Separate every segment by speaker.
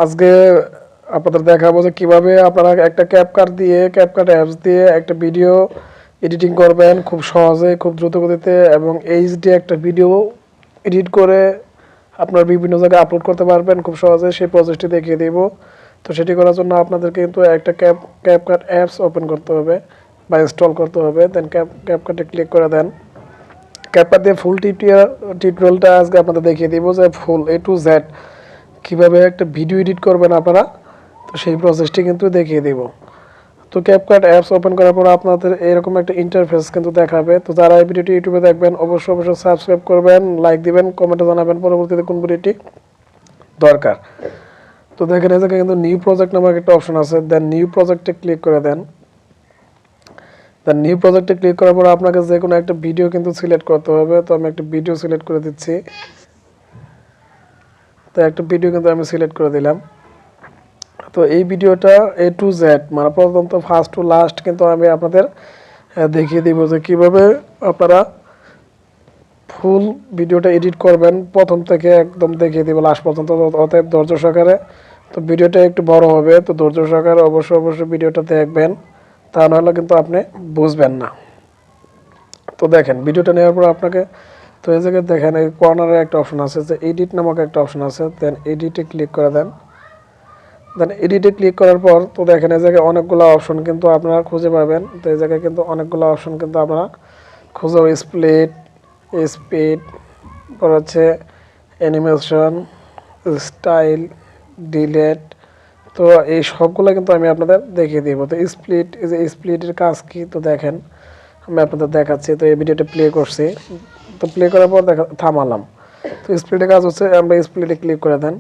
Speaker 1: আজকে আপনাদের দেখাবো যে কিভাবে আপনারা একটা ক্যাপকাট দিয়ে ক্যাপকাট অ্যাপস দিয়ে একটা ভিডিও এডিটিং করবেন খুব সহজে, খুব দ্রুত গতিতে এবং এইচডি একটা ভিডিও এডিট করে আপনার বিভিন্ন জায়গায় আপলোড করতে পারবেন খুব সহজে। সেই প্রসেসটি দেখিয়ে দেব। তো সেটি করার জন্য আপনাদেরকে কিন্তু একটা ক্যাপকাট অ্যাপস ওপেন করতে হবে বা ইনস্টল করতে হবে। দেন ক্যাপকাটে ক্লিক করে দেন। ক্যাপকাট দিয়ে ফুল টিউটোরিয়ালটা আজকে আপনাদের দেখিয়ে দিব যে ফুল A to Z কীভাবে একটা ভিডিও এডিট করবেন আপনারা। তো সেই প্রসেসটি কিন্তু দেখিয়ে দেব। তো ক্যাপকাট অ্যাপস ওপেন করার পর আপনাদের এরকম একটা ইন্টারফেস কিন্তু দেখাবে। তো যারা এই ভিডিওটি ইউটিউবে দেখবেন অবশ্যই সাবস্ক্রাইব করবেন, লাইক দিবেন, কমেন্টে জানাবেন পরবর্তীতে কোন ভিডিওটি দরকার। তো দেখেন এই জায়গায় কিন্তু নিউ প্রজেক্ট নামক একটা অপশন আছে। দেন নিউ প্রজেক্টে ক্লিক করে দেন। দেন নিউ প্রজেক্টে ক্লিক করার পর আপনাকে যে কোনো একটা ভিডিও কিন্তু সিলেক্ট করতে হবে। তো আমি একটা ভিডিও সিলেক্ট করে দিচ্ছি। তো একটা ভিডিও কিন্তু আমি সিলেক্ট করে দিলাম। তো এই ভিডিওটা A to Z মানে প্রথম তো ফার্স্ট টু লাস্ট কিন্তু আমি আপনাদের দেখিয়ে দিব যে কীভাবে আপনারা ফুল ভিডিওটা এডিট করবেন প্রথম থেকে একদম দেখিয়ে দিব লাস্ট পর্যন্ত। অতএব ধৈর্য সহকারে, তো ভিডিওটা একটু বড় হবে, তো ধৈর্য সহকারে অবশ্যই ভিডিওটা দেখবেন, তা নাহলে কিন্তু আপনি বুঝবেন না। তো দেখেন ভিডিওটা নেওয়ার পর আপনাকে তো এই জায়গায় দেখেন এই কর্নারে একটা অপশন আছে যে এডিট নামক একটা অপশন আছে। দেন এডিটে ক্লিক করে দেন। দেন এডিটে ক্লিক করার পর তো দেখেন এই জায়গায় অনেকগুলো অপশন কিন্তু আপনারা খুঁজে পাবেন। তো এই জায়গায় কিন্তু অনেকগুলো অপশন কিন্তু আপনারা খুঁজে স্প্লিট, স্পিড, পর হচ্ছে অ্যানিমেশন, স্টাইল, ডিলেট। তো এই সবগুলো কিন্তু আমি আপনাদের দেখিয়ে দিব। তো স্প্লিট, এই যে স্প্লিটের কাজ কি তো দেখেন আমি আপনাদের দেখাচ্ছি। তো এই ভিডিওটা প্লে করছি, তো প্লে করার পর থামালাম। তো স্প্লিটের কাজ হচ্ছে আমরা স্প্লিটে ক্লিক করে দেন।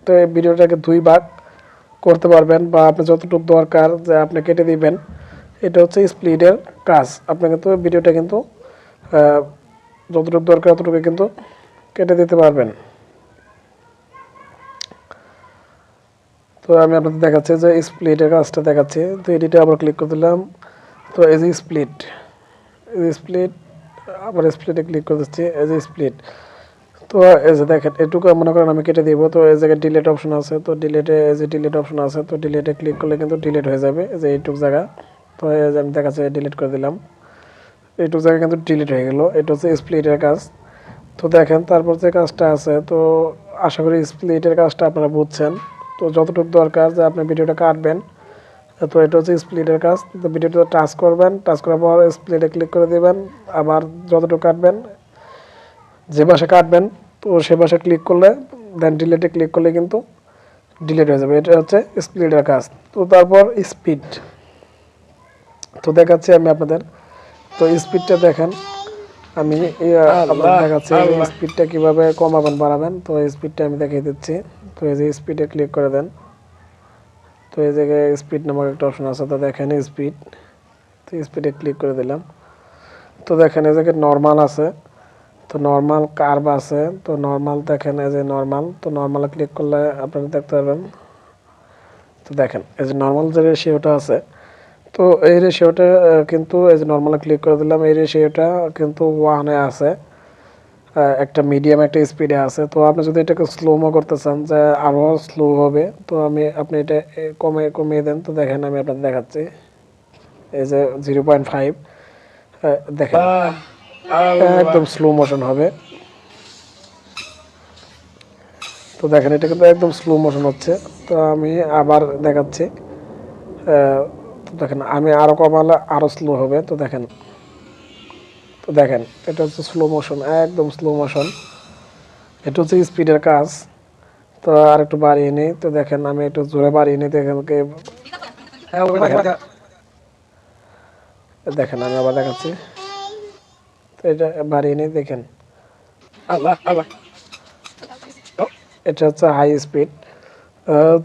Speaker 1: তো এই ভিডিওটাকে দুই ভাগ করতে পারবেন বা আপনি যতটুকু দরকার যে আপনি কেটে দিবেন। এটা হচ্ছে স্প্লিটের কাজ। আপনি কিন্তু ভিডিওটা কিন্তু যতটুকু দরকার ততটুকু কিন্তু কেটে দিতে পারবেন। তো আমি আপনাদের দেখাচ্ছি যে স্প্লিটের কাজটা দেখাচ্ছি। তো এডিটে আবার ক্লিক করে দিলাম। তো এই যে স্প্লিট, আবার স্প্লিটে ক্লিক করে দিচ্ছি, এই যে স্প্লিট। তো এই যে দেখেন এটুকু মনে করেন আমি কেটে দিব। তো এই জায়গায় ডিলিট অপশন আছে। তো ডিলিটে এই যে ডিলিট অপশন আছে, তো ডিলিটে ক্লিক করলে কিন্তু ডিলিট হয়ে যাবে এই যে এইটুকু জায়গা। তো এই যে আমি দেখাচ্ছি ডিলিট করে দিলাম, এইটুকু জায়গা কিন্তু ডিলিট হয়ে গেল। এটা হচ্ছে স্প্লিটের কাজ। তো দেখেন তারপর যে কাজটা আছে, তো আশা করি স্প্লিটের কাজটা আপনারা বুঝছেন। তো যতটুকু দরকার যে আপনি ভিডিওটা কাটবেন, তো এটা হচ্ছে স্প্লিটের কাজ। তো ভিডিওটা টাচ করবেন, টাচ করার পর স্প্লিটে ক্লিক করে দিবেন। আবার যতটুকু কাটবেন, যে পাশে কাটবেন তো সে পাশে ক্লিক করলে দেন ডিলিটে ক্লিক করলে কিন্তু ডিলিট হয়ে যাবে। এটা হচ্ছে স্প্লিটের কাজ। তো তারপর স্পিড, তো দেখাচ্ছি আমি আপনাদের। তো স্পিডটা দেখেন আমি আপনাদের দেখাচ্ছি স্পিডটা কীভাবে কমাবেন বাড়াবেন। তো স্পিডটা আমি দেখিয়ে দিচ্ছি। তো এই যে স্পিডে ক্লিক করে দেন। তো এই জায়গায় স্পিড নামক একটা অপশন আছে। তো দেখেন স্পিড, তো স্পিডে ক্লিক করে দিলাম। তো দেখেন এই জায়গায় নর্মাল আছে, তো নর্মাল কার্ভ আছে। তো নর্মাল দেখেন এই যে নর্মাল, তো নর্মালে ক্লিক করলে আপনারা দেখতে পাবেন। তো দেখেন এই যে নর্মাল যে রেশিওটা আছে, তো এই রেশিওটা কিন্তু এই যে নর্মালে ক্লিক করে দিলাম, এই রেশিওটা কিন্তু 1-এ আছে, একটা মিডিয়াম একটা স্পিডে আছে। তো আপনি যদি এটাকে স্লোমো করতে চান যে আরও স্লো হবে, তো আপনি এটা কমিয়ে দেন। তো দেখেন আমি আপনাদের দেখাচ্ছি এই যে 0.5 দেখেন একদম স্লো মোশন হবে। তো দেখেন এটা কিন্তু একদম স্লো মোশন হচ্ছে। তো আমি আবার দেখাচ্ছি। তো দেখেন আমি আরও কমালে আরও স্লো হবে। তো দেখেন, তো দেখেন এটা হচ্ছে স্লো মোশন, একদম স্লো মোশন। এটা হচ্ছে স্পিডের কাজ। তো আর একটু বাড়িয়ে নিই। তো দেখেন আমি একটু জোরে বাড়িয়ে নিই। দেখেন আমি আবার দেখাচ্ছি। তো এটা বাড়িয়ে নিই। দেখেন এটা হচ্ছে হাই স্পিড।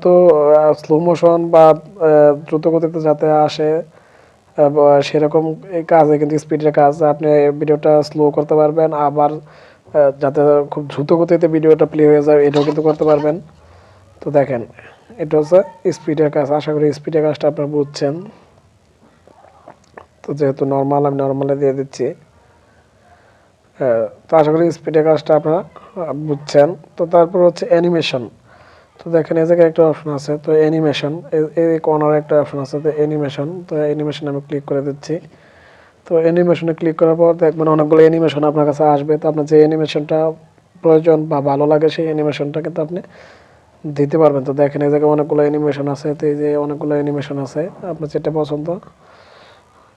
Speaker 1: তো স্লো মোশন বা দ্রুত গতিতে যাতে আসে সেরকম এই কাজে কিন্তু স্পিডের কাজ। আপনি ভিডিওটা স্লো করতে পারবেন, আবার যাতে খুব দ্রুত গতিতে ভিডিওটা প্লে হয়ে যায় এটাও কিন্তু করতে পারবেন। তো দেখেন এটা হচ্ছে স্পিডের কাজ। আশা করি স্পিডের কাজটা আপনারা বুঝছেন। তো যেহেতু নর্মাল আমি নর্মালে দিয়ে দিচ্ছি, তো আশা করি স্পিডের কাজটা আপনারা বুঝছেন। তো তারপর হচ্ছে অ্যানিমেশন। তো তো দেখেন এই জায়গায় একটা অপশন আছে, তো অ্যানিমেশন, এই কর্নারে একটা অপশন আছে, তো অ্যানিমেশন, তো অ্যানিমেশন আমি ক্লিক করে দিচ্ছি। তো অ্যানিমেশনে ক্লিক করার পর দেখবেন অনেকগুলো অ্যানিমেশন আপনার কাছে আসবে। তো আপনার যে অ্যানিমেশনটা প্রয়োজন বা ভালো লাগে সেই অ্যানিমেশনটা কিন্তু আপনি দিতে পারবেন। তো দেখেন এই জায়গায় অনেকগুলো অ্যানিমেশন আছে, তো এই যে অনেকগুলো অ্যানিমেশন আছে, আপনার যেটা পছন্দ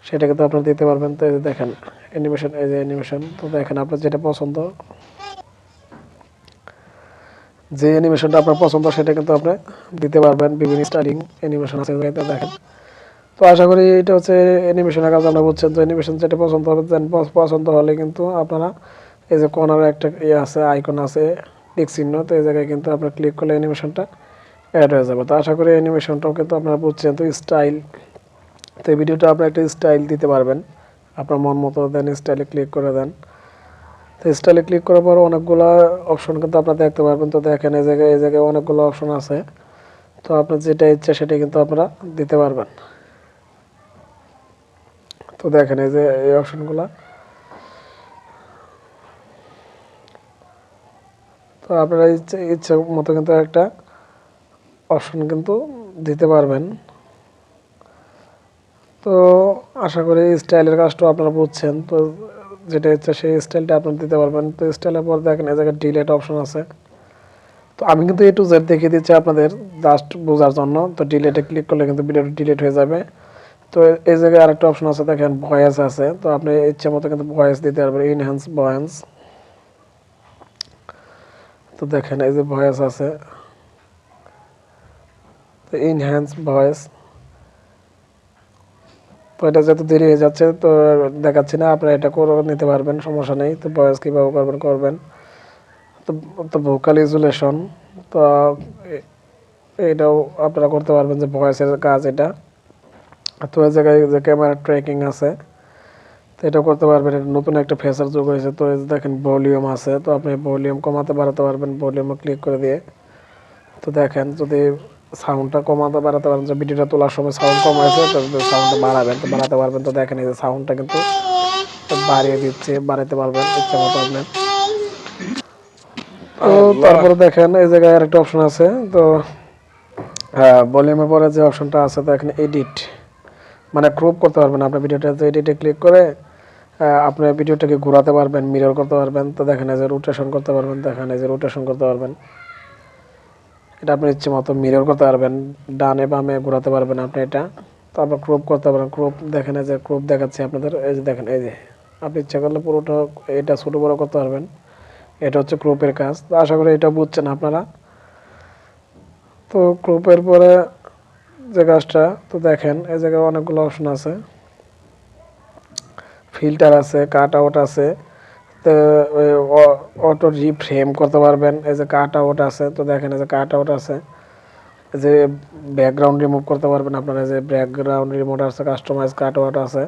Speaker 1: সেটা কিন্তু আপনার দিতে পারবেন। তো এই যে দেখেন অ্যানিমেশন, এই যে অ্যানিমেশন, তো দেখেন আপনার যেটা পছন্দ, যে অ্যানিমেশনটা আপনার পছন্দ সেটা কিন্তু আপনি দিতে পারবেন। বিভিন্ন স্টাইলিং অ্যানিমেশন আছে দেখেন। তো আশা করি এটা হচ্ছে অ্যানিমেশনের কাজ আমরা বুঝছেন। তো অ্যানিমেশন যেটা পছন্দ হবে, দেন পছন্দ হলে কিন্তু আপনারা এই যে কর্নারে একটা ইয়ে আছে, আইকন আছে, টিক চিহ্ন, তো এই জায়গায় কিন্তু আপনার ক্লিক করলে অ্যানিমেশনটা অ্যাড হয়ে যাবে। তো আশা করি অ্যানিমেশনটাও কিন্তু আপনারা বুঝছেন। তো স্টাইল, তো এই ভিডিওটা আপনি একটা স্টাইল দিতে পারবেন আপনার মন মতো, দেন স্টাইলে ক্লিক করে দেন। তো স্টাইলে ক্লিক করার পর অনেকগুলো অপশন কিন্তু আপনারা দেখতে পারবেন। তো দেখেন এই জায়গায় অনেকগুলো অপশন আছে, তো আপনার যেটা ইচ্ছা সেটা কিন্তু আপনারা দিতে পারবেন। তো দেখেন এই যে এই অপশনগুলো, তো আপনারা ইচ্ছা মতো কিন্তু একটা অপশন কিন্তু দিতে পারবেন। তো আশা করি স্টাইলের কাজটাও আপনারা বুঝছেন। তো যেটা ইচ্ছা সেই স্টাইলটা আপনারা দিতে পারবেন। তো স্টাইলের পর দেখেন এই জায়গায় ডিলেট অপশন আছে, তো আমি কিন্তু A to Z দেখিয়ে দিচ্ছি আপনাদের জাস্ট বোঝার জন্য। তো ডিলেটে ক্লিক করলে কিন্তু ভিডিওটা ডিলিট হয়ে যাবে। তো এই জায়গায় আরেকটা অপশন আছে, দেখেন ভয়েস আছে, তো আপনি ইচ্ছা মতো কিন্তু ভয়েস দিতে পারবেন, ইনহ্যান্স ভয়েস। তো দেখেন এই যে ভয়েস আছে, তো ইনহ্যান্স ভয়েস। তো এটা যেহেতু দেরি হয়ে যাচ্ছে তো দেখাচ্ছি না, আপনারা এটা করে নিতে পারবেন, সমস্যা নেই। তো ভয়েস কীভাবে করবেন করবেন। তো তো ভোকাল ইজুলেশন, তো এটাও আপনারা করতে পারবেন, যে ভয়েসের কাজ এটা। তো এই জায়গায় যে ক্যামেরা ট্র্যাকিং আছে, তো এটাও করতে পারবেন। এটা নতুন একটা ফিচার যোগ হয়েছে। তো এই যে দেখেন ভলিউম আছে, তো আপনি ভলিউম কমাতে বাড়াতে পারবেন ভলিউমে ক্লিক করে দিয়ে। তো দেখেন যদি সাউন্ডটা কমাতে বাড়াতে পারেন, যে ভিডিওটা তোলার সময় সাউন্ড কম হয়েছে তো সাউন্ডটা বাড়াবেন, তো বাড়াতে পারবেন। তো দেখেন এই যে সাউন্ডটা কিন্তু বাড়িয়ে দিচ্ছে, বাড়াতে পারবেন ইচ্ছা মতো আপনার। তো তারপরে দেখেন এই জায়গায় আরেকটা অপশন আছে, তো হ্যাঁ ভলিউমের পরে যে অপশনটা আছে, তো এখানে এডিট, মানে ক্রপ করতে পারবেন আপনার ভিডিওটা। তো এডিটে ক্লিক করে আপনি ভিডিওটাকে ঘোরাতে পারবেন, মিরর করতে পারবেন। তো দেখেন এই যে রোটেশন করতে পারবেন, দেখেন এই যে রোটেশন করতে পারবেন, এটা আপনি ইচ্ছে মতো মিরর করতে পারবেন, ডানে বামে ঘোরাতে পারবেন আপনি এটা। তারপর ক্রপ করতে পারেন, ক্রপ দেখেন এই যে ক্রপ দেখাচ্ছে আপনাদের, এই যে দেখেন এই যে আপনি ইচ্ছা করলে পুরোটা এটা ছোটো বড়ো করতে পারবেন। এটা হচ্ছে ক্রপের কাজ। তো আশা করি এটা বুঝছেন আপনারা। তো ক্রপের পরে যে কাজটা, তো দেখেন এই জায়গায় অনেকগুলো অপশন আছে, ফিল্টার আছে, কাট আউট আছে, তো অটো রিফ্রেম করতে পারবেন। এই যে কাট আউট আছে, তো দেখেন এই যে কাট আউট আছে, এই যে ব্যাকগ্রাউন্ড রিমুভ করতে পারবেন আপনারা, যে ব্যাকগ্রাউন্ড রিমুভ আছে, কাস্টমাইজ কাট আউট আছে,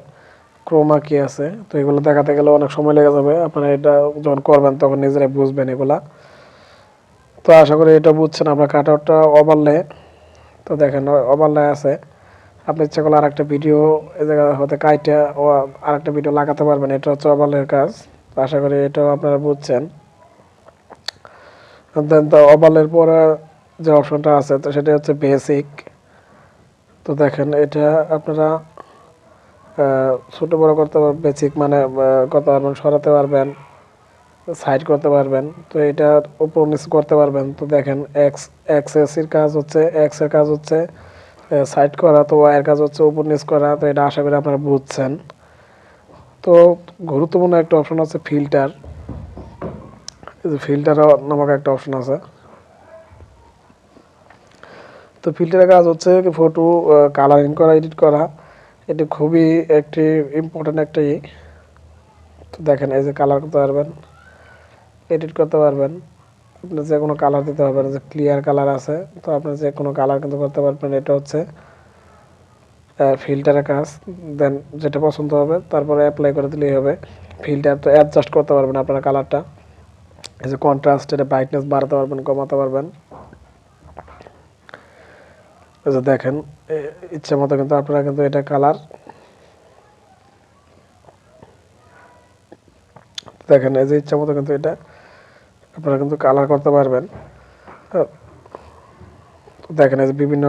Speaker 1: ক্রোমা কি আছে। তো এগুলো দেখাতে গেলে অনেক সময় লেগে যাবে, আপনারা এটা যখন করবেন তখন নিজেরাই বুঝবেন এগুলা। তো আশা করি এটা বুঝছেন। আপনার কাট আউটটা ওভারলে, তো দেখেন ওভারলে আছে, আপনি ইচ্ছা করলে আরেকটা ভিডিও এই জায়গা হতে কাইটা ও আরেকটা ভিডিও লাগাতে পারবেন, এটা হচ্ছে ওভারলের কাজ। তো আশা করি এটাও আপনারা বুঝছেন। দেন তো ওভারলের পরে যে অপশনটা আছে, তো সেটা হচ্ছে বেসিক। তো দেখেন এটা আপনারা ছোট বড় করতে পারবেন, বেসিক মানে করতে পারবেন, সরাতে পারবেন, সাইড করতে পারবেন। তো এটা উপর নিচে করতে পারবেন। তো দেখেন এক্সের কাজ হচ্ছে, এক্সের কাজ হচ্ছে সাইড করা, তো ওয়াইয়ের কাজ হচ্ছে উপর নিচ করা। তো এটা আশা করি আপনারা বুঝছেন। তো গুরুত্বপূর্ণ একটা অপশন আছে ফিল্টার, এই যে ফিল্টার নামক একটা অপশন আছে। তো ফিল্টারের কাজ হচ্ছে ফটো কালারিং করা, এডিট করা, এটি খুবই একটি ইম্পর্টেন্ট একটা তো দেখেন এই যে কালার করতে পারবেন, এডিট করতে পারবেন, আপনি যে কোনো কালার দিতে পারবেন, যে ক্লিয়ার কালার আছে, তো আপনি যে কোনো কালার কিন্তু করতে পারবেন। এটা হচ্ছে ফিল্টারের কাজ। দেন যেটা পছন্দ হবে তারপরে অ্যাপ্লাই করে দিলেই হবে। ফিল্টার তো অ্যাডজাস্ট করতে পারবেন আপনার কালারটা, এই যে কন্ট্রাস্ট, এটা ব্রাইটনেস বাড়াতে পারবেন, কমাতে পারবেন। এই যে দেখেন ইচ্ছে মতো কিন্তু আপনারা কিন্তু এটা কালার, দেখেন এই যে ইচ্ছা মতো কিন্তু এটা আপনারা কিন্তু কালার করতে পারবেন। তো দেখেন এই যে বিভিন্ন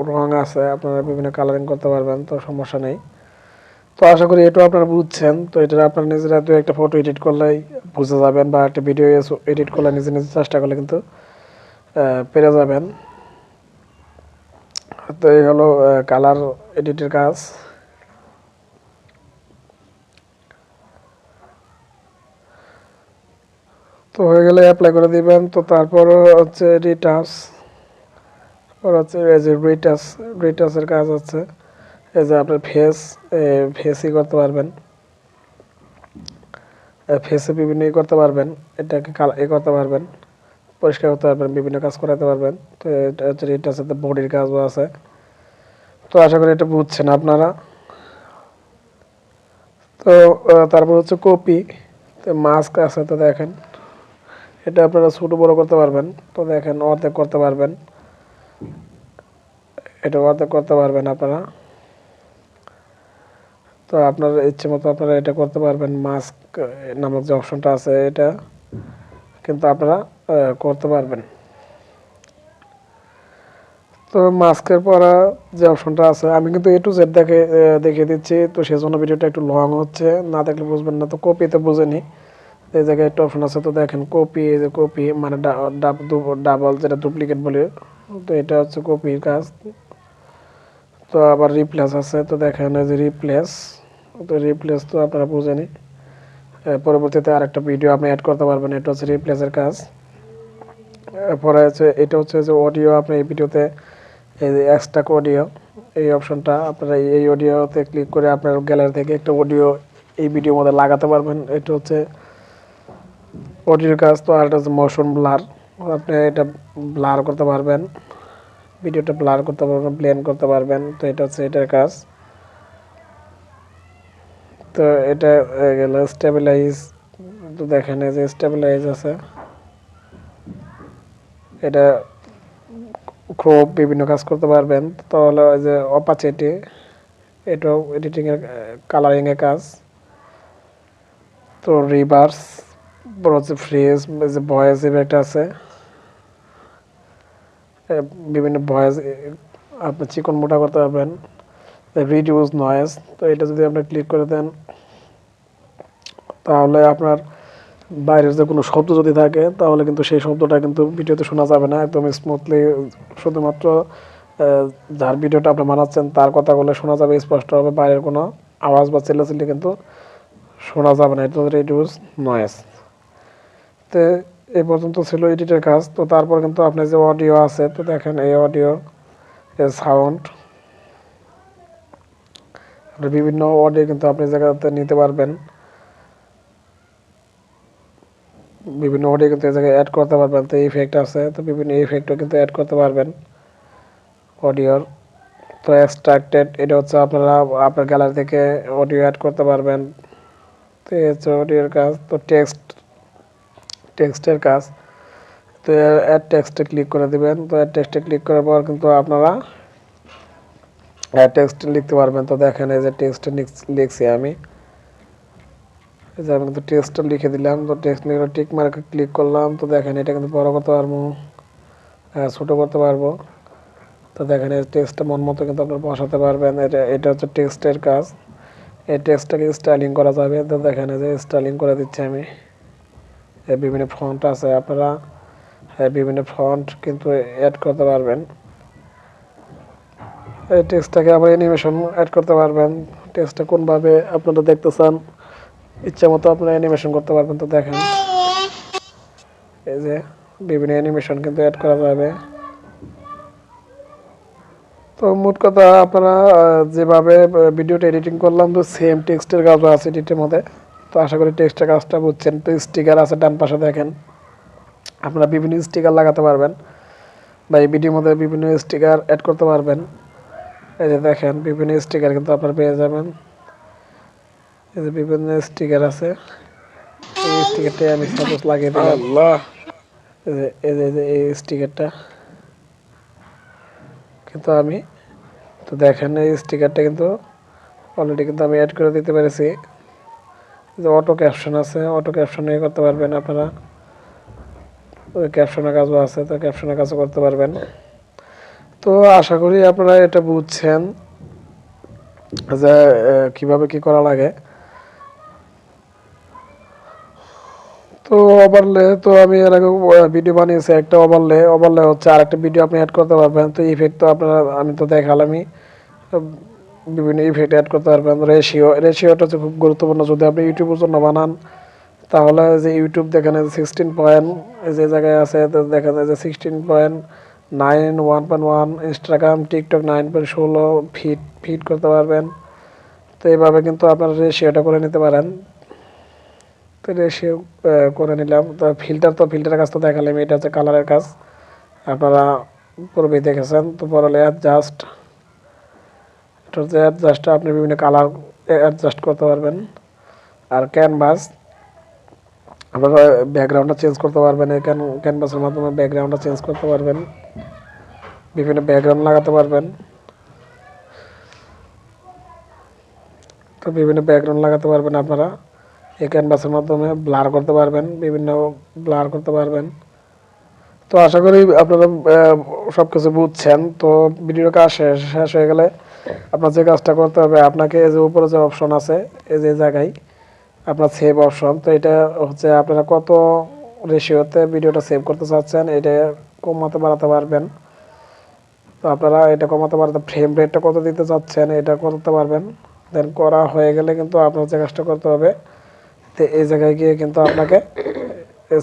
Speaker 1: রং আছে, আপনারা বিভিন্ন কালারিং করতে পারবেন, তো সমস্যা নেই। তো আশা করি এটাও আপনারা বুঝছেন। তো এটা আপনারা নিজেরা দু একটা ফটো এডিট করলেই বুঝে যাবেন, বা একটা ভিডিও এডিট করলে নিজে নিজে চেষ্টা করলে কিন্তু পেরে যাবেন। তো এই হলো কালার এডিটের কাজ। তো হয়ে গেলে অ্যাপ্লাই করে দিবেন। তো তারপর হচ্ছে রিটাচ, আর হচ্ছে এই যে রিটাচের কাজ হচ্ছে এই যে আপনার ফেসই করতে পারবেন, ফেসে বিভিন্ন করতে পারবেন, এটাকে করতে পারবেন, পরিষ্কার করতে পারবেন, বিভিন্ন কাজ করাতে পারবেন। তো এটা হচ্ছে রিটাচের বডির কাজও আছে। তো আশা করি এটা বুঝছেন আপনারা। তো তারপর হচ্ছে কপি, তো মাস্ক আছে। তো দেখেন এটা আপনারা ছোট বড় করতে পারবেন। তো দেখেন অর্ধেক করতে পারবেন, এটা অর্ধেক করতে পারবেন আপনারা। তো আপনার ইচ্ছে মতো আপনারা এটা করতে পারবেন। মাস্ক নামক যে অপশনটা আছে এটা কিন্তু আপনারা করতে পারবেন। তো মাস্কের পরা যে অপশনটা আছে আমি কিন্তু A to Z দেখিয়ে দিচ্ছি, তো সেজন্য ভিডিওটা একটু লং হচ্ছে, না দেখলে বুঝবেন না। তো কপিতে বুঝেনি, এই জায়গায় একটা অপশন আছে। তো দেখেন কপি, এই যে কপি মানে ডাবল, যেটা ডুপ্লিকেট বলে, তো এটা হচ্ছে কপির কাজ। তো আবার রিপ্লেস আছে। তো দেখেন এই যে রিপ্লেস, তো রিপ্লেস তো আপনারা বুঝেনি, পরবর্তীতে আরেকটা ভিডিও আপনি অ্যাড করতে পারবেন, এটা হচ্ছে রিপ্লেসের কাজ। পরে আছে এটা হচ্ছে যে অডিও, আপনি এই ভিডিওতে এই যে এক্সট্রা অডিও, এই অপশনটা আপনারা এই অডিওতে ক্লিক করে আপনার গ্যালারি থেকে একটা অডিও এই ভিডিওর মধ্যে লাগাতে পারবেন, এটা হচ্ছে অডিওর কাজ। তো আর এটা হচ্ছে মোশন ব্লার, আপনি এটা ব্লার করতে পারবেন, ভিডিওটা ব্লার করতে পারবেন, ব্লেন্ড করতে পারবেন। তো এটা হচ্ছে এটার কাজ। তো এটা গেল স্টেবিলাইজ। তো দেখেন এই যে স্টেবিলাইজ আছে, এটা খুব বিভিন্ন কাজ করতে পারবেন। তাহলে ওই যে অপাসিটি, এটাও এডিটিংয়ের কালারিংয়ের কাজ। তো রিভার্স, বড় হচ্ছে ফ্রিজ, যে ভয়েস ইফেক্ট আছে, বিভিন্ন ভয়েস আপনি চিকন মোটা করতে পারবেন। রিডিউস নয়েজ, তো এটা যদি আপনি ক্লিক করে দেন তাহলে আপনার বাইরের যে কোনো শব্দ যদি থাকে তাহলে কিন্তু সেই শব্দটা কিন্তু ভিডিওতে শোনা যাবে না, একদম স্মুথলি শুধুমাত্র যার ভিডিওটা আপনি বানাচ্ছেন তার কথাগুলো শোনা যাবে স্পষ্ট হবে, বাইরের কোনো আওয়াজ বা চিল্লাচিল্লি কিন্তু শোনা যাবে না। এটা রিডিউস নয়েজ। তো এই পর্যন্ত ছিল এডিটের কাজ। তো তারপর কিন্তু আপনার যে অডিও আছে, তো দেখেন এই অডিও, এর সাউন্ড, আপনি বিভিন্ন অডিও কিন্তু আপনি জায়গাতে নিতে পারবেন, বিভিন্ন অডিও কিন্তু এই জায়গায় অ্যাড করতে পারবেন। তো ইফেক্ট আছে, তো বিভিন্ন ইফেক্টও কিন্তু অ্যাড করতে পারবেন অডিওর। তো এক্সট্রাক্টেড, এটা হচ্ছে আপনারা আপনার গ্যালারি থেকে অডিও অ্যাড করতে পারবেন। তো এই হচ্ছে অডিওর কাজ। তো টেক্সটের কাজ, তো অ্যাড টেক্সটে ক্লিক করে দিবেন। তো অ্যাড টেক্সটে ক্লিক করার পর কিন্তু আপনারা টেক্সট লিখতে পারবেন। তো দেখেন এই যে টেক্সটে লিখছি আমি, এই যে আমি কিন্তু টেক্সটটা লিখে দিলাম। তো টেক্সট লিখে টিক মার্কে ক্লিক করলাম। তো দেখেন এটা কিন্তু বড় করতে পারবো, ছোটো করতে পারবো। তো দেখেন এই টেক্সটটা মন মতো কিন্তু আপনারা বসাতে পারবেন। এটা হচ্ছে টেক্সটের কাজ। এই টেক্সটটাকে স্টাইলিং করা যাবে। তো দেখেন এই যে স্টাইলিং করে দিচ্ছি আমি। বিভিন্ন ফন্ট আছে, আপনারা বিভিন্ন ফন্ট কিন্তু অ্যাড করতে পারবেন। এই টেক্সটটাকে আবার অ্যানিমেশন অ্যাড করতে পারবেন। টেক্সটটা কোনভাবে আপনারা দেখতে চান ইচ্ছা মতো আপনারা অ্যানিমেশন করতে পারবেন। তো দেখেন এই যে বিভিন্ন অ্যানিমেশন কিন্তু অ্যাড করা যাবে। তো মোট কথা আপনারা যেভাবে ভিডিওটা এডিটিং করলাম, তো সেম টেক্সটের কাজও আছে এডিটের মধ্যে। তো আশা করি টেক্সটের কাজটা বুঝছেন। তো স্টিকার আছে ডান পাশে দেখেন, আপনারা বিভিন্ন স্টিকার লাগাতে পারবেন বা এই ভিডিওর মধ্যে বিভিন্ন স্টিকার অ্যাড করতে পারবেন। এই যে দেখেন বিভিন্ন স্টিকার কিন্তু আপনারা পেয়ে যাবেন। এই যে বিভিন্ন স্টিকার আছে, এই স্টিকারটাই আমি সাপোজ লাগিয়ে দিলাম। এই স্টিকারটা কিন্তু আমি, তো দেখেন এই স্টিকারটা কিন্তু অলরেডি কিন্তু আমি অ্যাড করে দিতে পেরেছি। যে অটো ক্যাপশন আছে, অটো ক্যাপশনে করতে পারবেন আপনারা, ওই ক্যাপশনের কাজও আছে, তো ক্যাপশনের কাজও করতে পারবেন। তো আশা করি আপনারা এটা বুঝছেন যে কিভাবে কি করা লাগে। তো ওভারলে তো আমি এর আগে ভিডিও বানিয়েছি একটা ওভারলে হচ্ছে আরেকটা ভিডিও আপনি অ্যাড করতে পারবেন। তো ইফেক্ট তো আপনারা আমি তো দেখালামই, বিভিন্ন ইফেক্ট অ্যাড করতে পারবেন। রেশিওটা হচ্ছে খুব গুরুত্বপূর্ণ। যদি আপনি ইউটিউবের জন্য বানান তাহলে যে ইউটিউব দেখেন 16 পয়েন্ট যে জায়গায় আছে, তো দেখা যায় যে 16.9 1.1, ইনস্টাগ্রাম টিকটক 9.16 ফিট ফিট করতে পারবেন। তো এইভাবে কিন্তু আপনারা রেশিওটা করে নিতে পারেন। তো রেশিও করে নিলাম। তো ফিল্টারের কাজ তো দেখালাম, এটা হচ্ছে কালারের কাজ, আপনারা পূর্বেই দেখেছেন। তো পরে অ্যাডজাস্ট, এটা হচ্ছে অ্যাডজাস্টটা আপনি বিভিন্ন কালার অ্যাডজাস্ট করতে পারবেন। আর ক্যানভাস, আপনারা ব্যাকগ্রাউন্ডটা চেঞ্জ করতে পারবেন। এই ক্যানভাসের মাধ্যমে ব্যাকগ্রাউন্ডটা চেঞ্জ করতে পারবেন, বিভিন্ন ব্যাকগ্রাউন্ড লাগাতে পারবেন। তো বিভিন্ন ব্যাকগ্রাউন্ড লাগাতে পারবেন আপনারা এই ক্যানভাসের মাধ্যমে। ব্লার করতে পারবেন, বিভিন্ন ব্লার করতে পারবেন। তো আশা করি আপনারা সব কিছু বুঝছেন। তো ভিডিওর কাজ শেষ হয়ে গেলে আপনার যে কাজটা করতে হবে, আপনাকে এই যে উপরে যে অপশন আছে এই যে জায়গায় আপনার সেভ অপশন, তো এটা হচ্ছে আপনারা কত রেশিওতে ভিডিওটা সেভ করতে চাচ্ছেন এটা কমাতে বাড়াতে পারবেন। তো আপনারা এটা কমাতে বাড়াতে ফ্রেম রেটটা কত দিতে চাচ্ছেন এটা করতে পারবেন। দেন করা হয়ে গেলে কিন্তু আপনার যে কাজটা করতে হবে, তো এই জায়গায় গিয়ে কিন্তু আপনাকে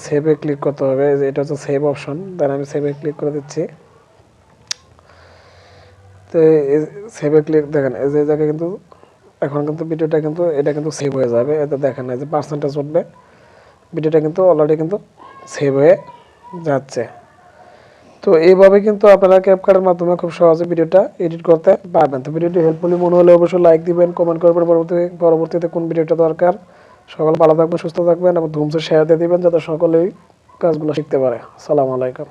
Speaker 1: সেভে ক্লিক করতে হবে। এটা হচ্ছে সেভ অপশন, দেন আমি সেভে ক্লিক করে দিচ্ছি। তো সেভে ক্লিক দেখেন এই যে জায়গায় কিন্তু এখন কিন্তু ভিডিওটা কিন্তু এটা কিন্তু সেভ হয়ে যাবে। এটা দেখেন এই যে পার্সেন্টেজ উঠবে, ভিডিওটা কিন্তু অলরেডি কিন্তু সেভ হয়ে যাচ্ছে। তো এইভাবে কিন্তু আপনারা ক্যাপকাটের মাধ্যমে খুব সহজে ভিডিওটা এডিট করতে পারবেন। তো ভিডিওটি হেল্পফুলি মনে হলে অবশ্যই লাইক দিবেন, কমেন্ট করবেন পরবর্তীতে কোন ভিডিওটা দরকার। সকল ভালো থাকবেন, সুস্থ থাকবেন এবং ধুমসে শেয়ার দিয়ে দিবেন যাতে সকলেই কাজগুলো শিখতে পারে। আসসালামু আলাইকুম।